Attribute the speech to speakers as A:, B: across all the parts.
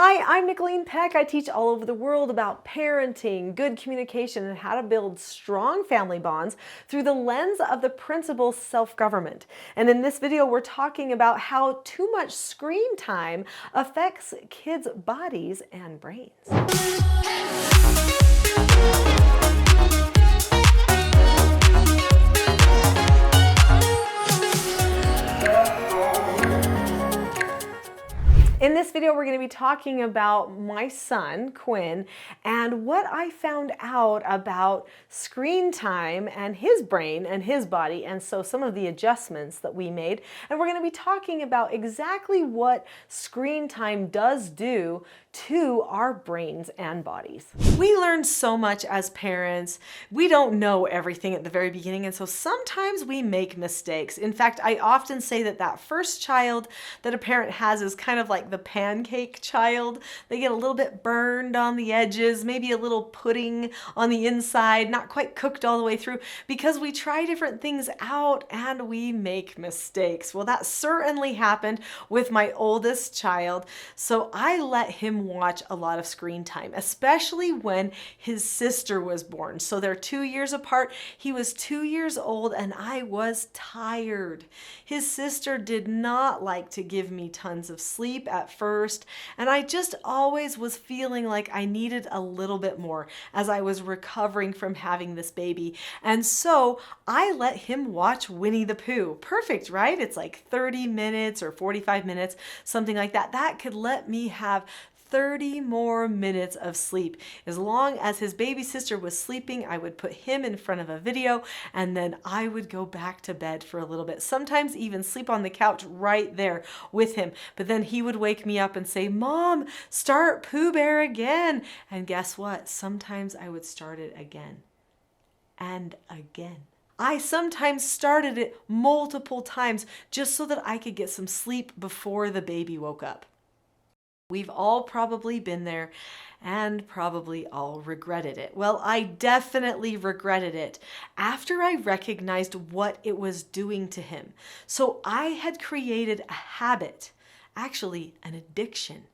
A: Hi, I'm Nicholeen Peck. I teach all over the world about parenting, good communication, and how to build strong family bonds through the lens of the principle self-government. And in this video, we're talking about how too much screen time affects kids' bodies and brains. In this video, we're going to be talking about my son, Quinn, and what I found out about screen time and his brain and his body, and so some of the adjustments that we made. And we're going to be talking about exactly what screen time does do to our brains and bodies. We learn so much as parents. We don't know everything at the very beginning, and so sometimes we make mistakes. In fact, I often say that first child that a parent has is kind of like the pancake child. They get a little bit burned on the edges, maybe a little pudding on the inside, not quite cooked all the way through, because we try different things out and we make mistakes. Well, that certainly happened with my oldest child. So I let him watch a lot of screen time, especially when his sister was born. So they're 2 years apart. He was 2 years old and I was tired. His sister did not like to give me tons of sleep at first, and I just always was feeling like I needed a little bit more as I was recovering from having this baby. And so I let him watch Winnie the Pooh. Perfect, right? It's like 30 minutes or 45 minutes, something like that. That could let me have 30 more minutes of sleep. As long as his baby sister was sleeping, I would put him in front of a video and then I would go back to bed for a little bit. Sometimes even sleep on the couch right there with him. But then he would wake me up and say, "Mom, start Pooh Bear again." And guess what? Sometimes I would start it again and again. I sometimes started it multiple times just so that I could get some sleep before the baby woke up. We've all probably been there and probably all regretted it. Well, I definitely regretted it after I recognized what it was doing to him. So I had created a habit, actually an addiction.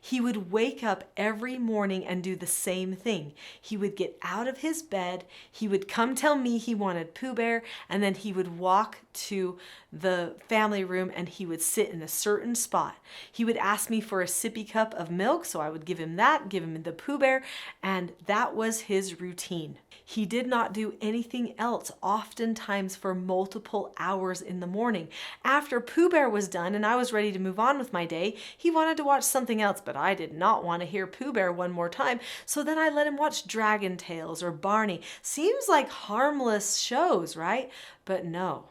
A: He would wake up every morning and do the same thing. He would get out of his bed, he would come tell me he wanted Pooh Bear, and then he would walk to the family room and he would sit in a certain spot. He would ask me for a sippy cup of milk, so I would give him that, give him the Pooh Bear, and that was his routine. He did not do anything else, oftentimes for multiple hours in the morning. After Pooh Bear was done and I was ready to move on with my day, he wanted to watch something else, but I did not want to hear Pooh Bear one more time, so then I let him watch Dragon Tales or Barney. Seems like harmless shows, right? But no.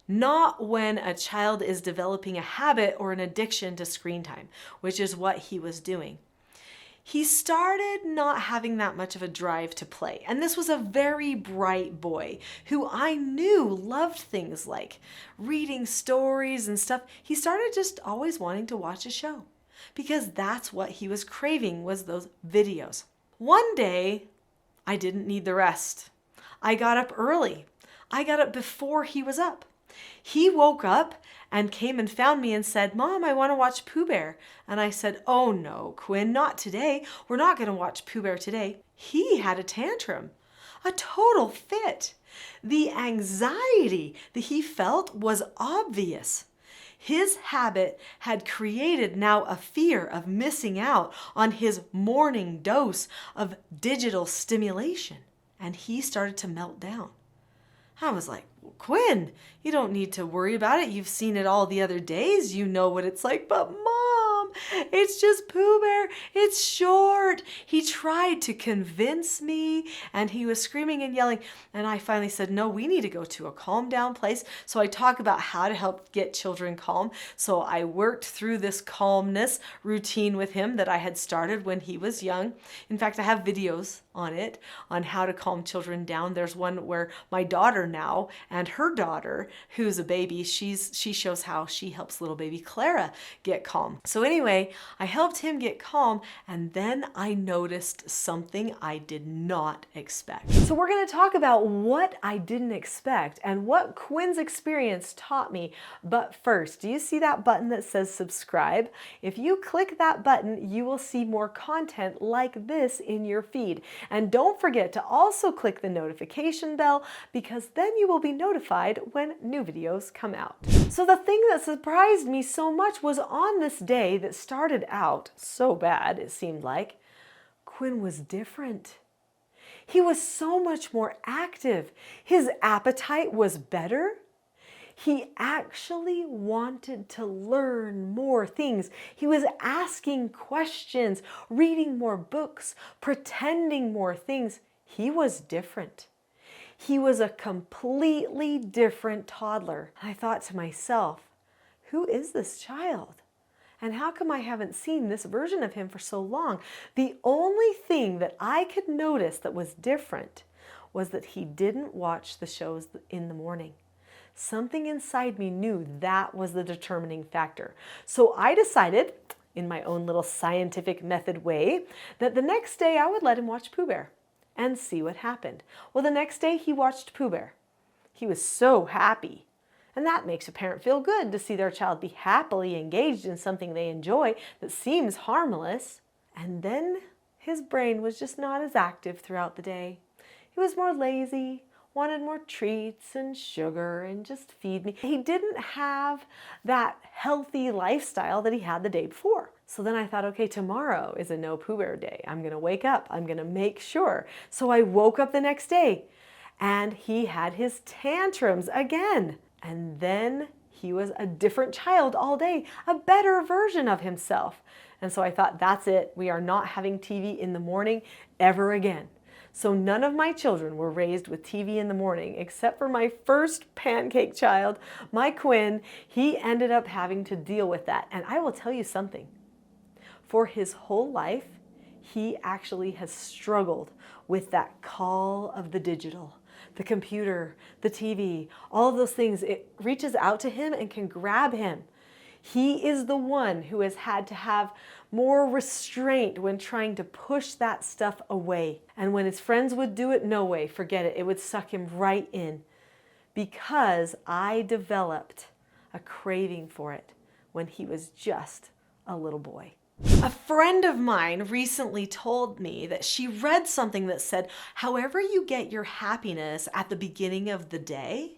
A: Not when a child is developing a habit or an addiction to screen time, which is what he was doing. He started not having that much of a drive to play. And this was a very bright boy who I knew loved things like reading stories and stuff. He started just always wanting to watch a show because that's what he was craving, was those videos. One day, I didn't need the rest. I got up early. I got up before he was up. He woke up and came and found me and said, "Mom, I want to watch Pooh Bear." And I said, "Oh no, Quinn, not today. We're not going to watch Pooh Bear today." He had a tantrum, a total fit. The anxiety that he felt was obvious. His habit had created now a fear of missing out on his morning dose of digital stimulation. And he started to melt down. I was like, "Quinn, you don't need to worry about it. You've seen it all the other days. You know what it's like." "But Mom, it's just Pooh Bear. It's short." He tried to convince me and he was screaming and yelling. And I finally said, "No, we need to go to a calm down place." So I talk about how to help get children calm. So I worked through this calmness routine with him that I had started when he was young. In fact, I have videos on it, on how to calm children down. There's one where my daughter now and her daughter, who's a baby, she shows how she helps little baby Clara get calm. So anyway, I helped him get calm, and then I noticed something I did not expect. So we're going to talk about what I didn't expect and what Quinn's experience taught me. But first, do you see that button that says subscribe? If you click that button, you will see more content like this in your feed. And don't forget to also click the notification bell, because then you will be notified when new videos come out. So the thing that surprised me so much was on this day that started out so bad, it seemed like, Quinn was different. He was so much more active. His appetite was better. He actually wanted to learn more things. He was asking questions, reading more books, pretending more things. He was different. He was a completely different toddler. I thought to myself, who is this child? And how come I haven't seen this version of him for so long? The only thing that I could notice that was different was that he didn't watch the shows in the morning. Something inside me knew that was the determining factor. So I decided, in my own little scientific method way, that the next day I would let him watch Pooh Bear and see what happened. Well, the next day he watched Pooh Bear. He was so happy. And that makes a parent feel good to see their child be happily engaged in something they enjoy that seems harmless. And then his brain was just not as active throughout the day. He was more lazy, wanted more treats and sugar and just feed me. He didn't have that healthy lifestyle that he had the day before. So then I thought, okay, tomorrow is a no Pooh Bear day. I'm gonna wake up, I'm gonna make sure. So I woke up the next day and he had his tantrums again. And then he was a different child all day, a better version of himself. And so I thought, that's it. We are not having TV in the morning ever again. So none of my children were raised with TV in the morning, except for my first pancake child, my Quinn. He ended up having to deal with that. And I will tell you something. For his whole life, he actually has struggled with that call of the digital, the computer, the TV, all of those things. It reaches out to him and can grab him. He is the one who has had to have more restraint when trying to push that stuff away. And when his friends would do it, no way, forget it. It would suck him right in, because I developed a craving for it when he was just a little boy. A friend of mine recently told me that she read something that said, however you get your happiness at the beginning of the day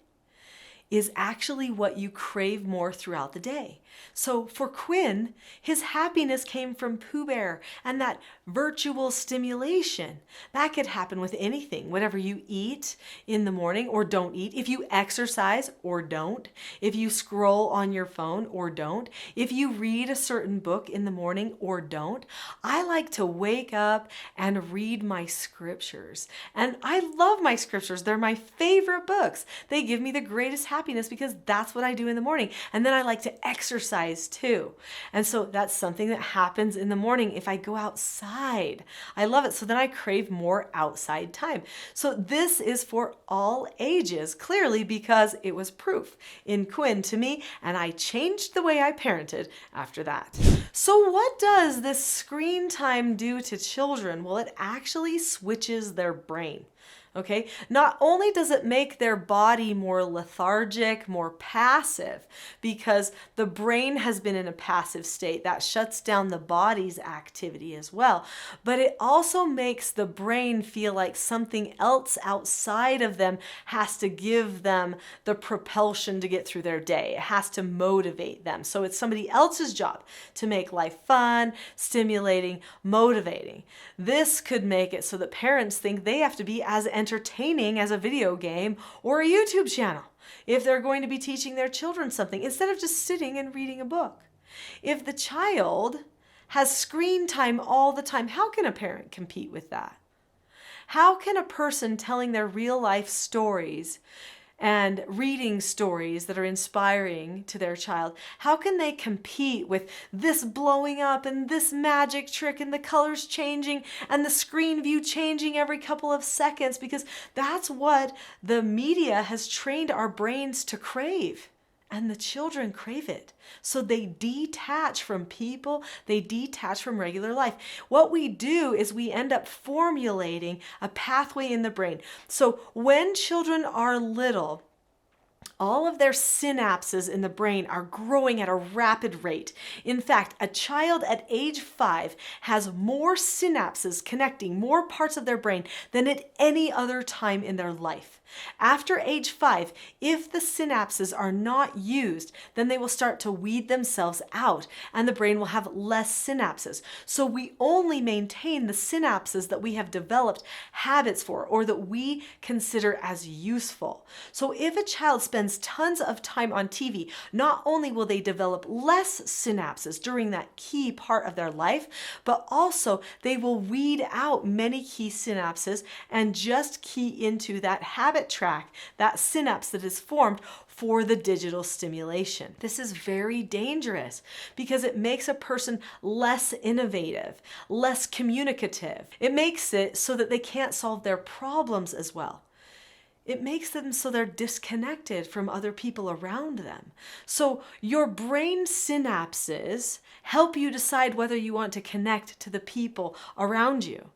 A: is actually what you crave more throughout the day. So for Quinn, his happiness came from Pooh Bear and that virtual stimulation. That could happen with anything, whatever you eat in the morning or don't eat, if you exercise or don't, if you scroll on your phone or don't, if you read a certain book in the morning or don't. I like to wake up and read my scriptures. And I love my scriptures. They're my favorite books. They give me the greatest happiness because that's what I do in the morning. And then I like to exercise too. And so that's something that happens in the morning if I go outside. I love it. So then I crave more outside time. So this is for all ages, clearly, because it was proof in Quinn to me, and I changed the way I parented after that. So what does this screen time do to children? Well, it actually switches their brain. Okay, not only does it make their body more lethargic, more passive, because the brain has been in a passive state that shuts down the body's activity as well, but it also makes the brain feel like something else outside of them has to give them the propulsion to get through their day. It has to motivate them. So it's somebody else's job to make life fun, stimulating, motivating. This could make it so that parents think they have to be as entertaining as a video game or a YouTube channel if they're going to be teaching their children something, instead of just sitting and reading a book. If the child has screen time all the time, how can a parent compete with that? How can a person telling their real life stories and reading stories that are inspiring to their child, how can they compete with this blowing up and this magic trick and the colors changing and the screen view changing every couple of seconds? Because that's what the media has trained our brains to crave. And the children crave it. So they detach from people, they detach from regular life. What we do is we end up formulating a pathway in the brain. So when children are little, all of their synapses in the brain are growing at a rapid rate. In fact, a child at age 5 has more synapses connecting more parts of their brain than at any other time in their life. After age 5, if the synapses are not used, then they will start to weed themselves out and the brain will have less synapses. So we only maintain the synapses that we have developed habits for or that we consider as useful. So if a child spends tons of time on TV, not only will they develop less synapses during that key part of their life, but also they will weed out many key synapses and just key into that habit track, that synapse that is formed for the digital stimulation. This is very dangerous because it makes a person less innovative, less communicative. It makes it so that they can't solve their problems as well. It makes them so they're disconnected from other people around them. So your brain synapses help you decide whether you want to connect to the people around you.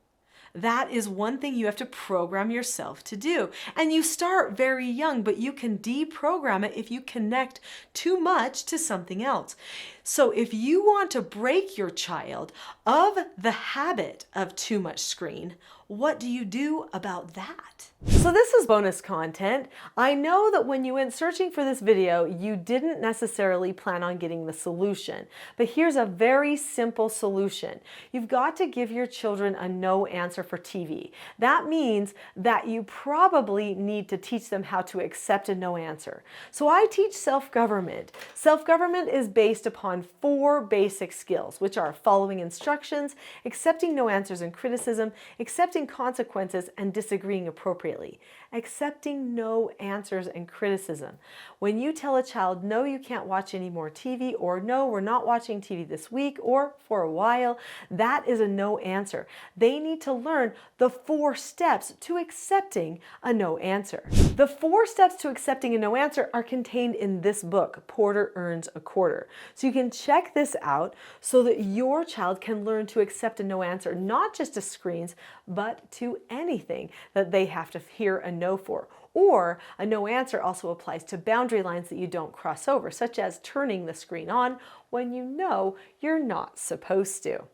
A: That is one thing you have to program yourself to do. And you start very young, but you can deprogram it if you connect too much to something else. So if you want to break your child of the habit of too much screen, what do you do about that? So this is bonus content. I know that when you went searching for this video, you didn't necessarily plan on getting the solution, but here's a very simple solution. You've got to give your children a no answer for TV. That means that you probably need to teach them how to accept a no answer. So I teach self-government. Self-government is based upon 4 basic skills, which are following instructions, accepting no answers and criticism, accepting consequences, and disagreeing appropriately. Accepting no answers and criticism. When you tell a child, no, you can't watch any more TV, or no, we're not watching TV this week or for a while, that is a no answer. They need to learn the 4 steps to accepting a no answer. The 4 steps to accepting a no answer are contained in this book, Porter Earns a Quarter. So you can check this out so that your child can learn to accept a no answer, not just to screens, but to anything that they have to hear a no for. Or a no answer also applies to boundary lines that you don't cross over, such as turning the screen on when you know you're not supposed to.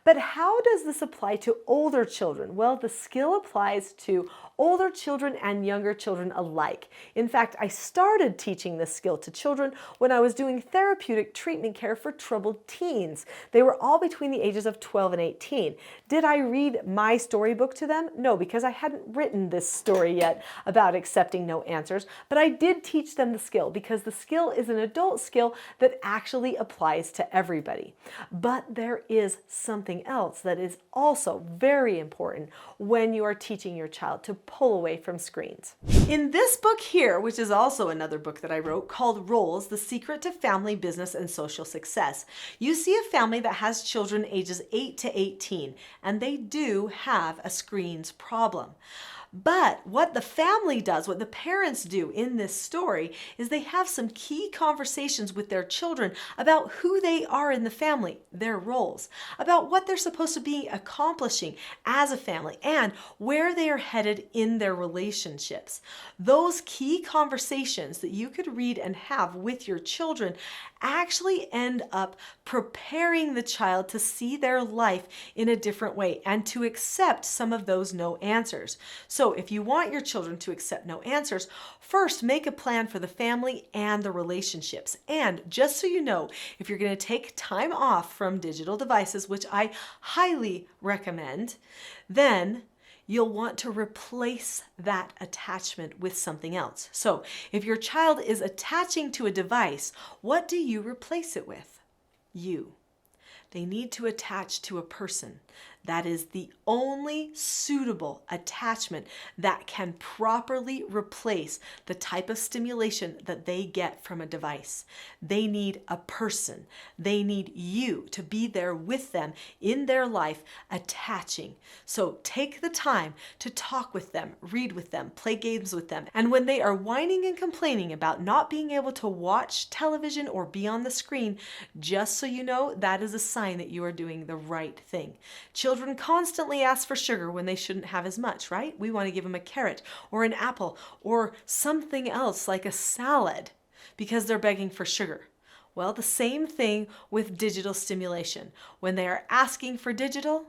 A: But how does this apply to older children? Well, the skill applies to older children and younger children alike. In fact, I started teaching this skill to children when I was doing therapeutic treatment care for troubled teens. They were all between the ages of 12 and 18. Did I read my storybook to them? No, because I hadn't written this story yet about accepting no answers, but I did teach them the skill because the skill is an adult skill that actually applies to everybody. But there is something else that is also very important when you are teaching your child to pull away from screens. In this book here, which is also another book that I wrote called Roles, The Secret to Family, Business, and Social Success, you see a family that has children ages 8 to 18, and they do have a screens problem. But what the family does, what the parents do in this story, is they have some key conversations with their children about who they are in the family, their roles, about what they're supposed to be accomplishing as a family, and where they are headed in their relationships. Those key conversations that you could read and have with your children actually end up preparing the child to see their life in a different way and to accept some of those no answers. So if you want your children to accept no answers, first make a plan for the family and the relationships. And just so you know, if you're going to take time off from digital devices, which I highly recommend, then you'll want to replace that attachment with something else. So if your child is attaching to a device, what do you replace it with? You. They need to attach to a person. That is the only suitable attachment that can properly replace the type of stimulation that they get from a device. They need a person. They need you to be there with them in their life, attaching. So take the time to talk with them, read with them, play games with them. And when they are whining and complaining about not being able to watch television or be on the screen, just so you know, that is a sign that you are doing the right thing. Children constantly ask for sugar when they shouldn't have as much, right? We want to give them a carrot or an apple or something else like a salad because they're begging for sugar. Well, the same thing with digital stimulation. When they are asking for digital,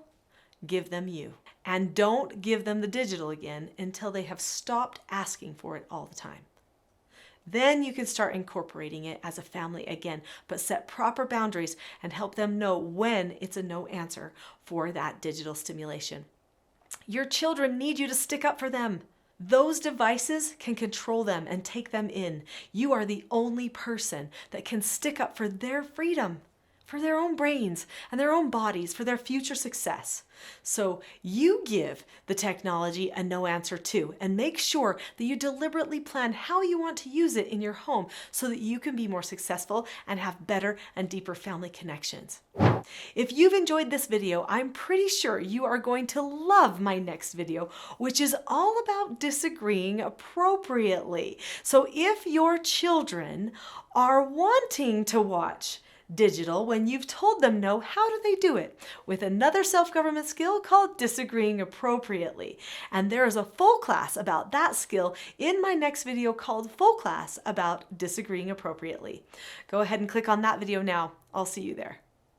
A: give them you. And don't give them the digital again until they have stopped asking for it all the time. Then you can start incorporating it as a family again, but set proper boundaries and help them know when it's a no answer for that digital stimulation. Your children need you to stick up for them. Those devices can control them and take them in. You are the only person that can stick up for their freedom, for their own brains and their own bodies, for their future success. So you give the technology a no answer too, and make sure that you deliberately plan how you want to use it in your home so that you can be more successful and have better and deeper family connections. If you've enjoyed this video, I'm pretty sure you are going to love my next video, which is all about disagreeing appropriately. So if your children are wanting to watch digital when you've told them no, how do they do it? With another self-government skill called disagreeing appropriately. And there is a full class about that skill in my next video called Full Class about disagreeing appropriately. Go ahead and click on that video now. I'll see you there.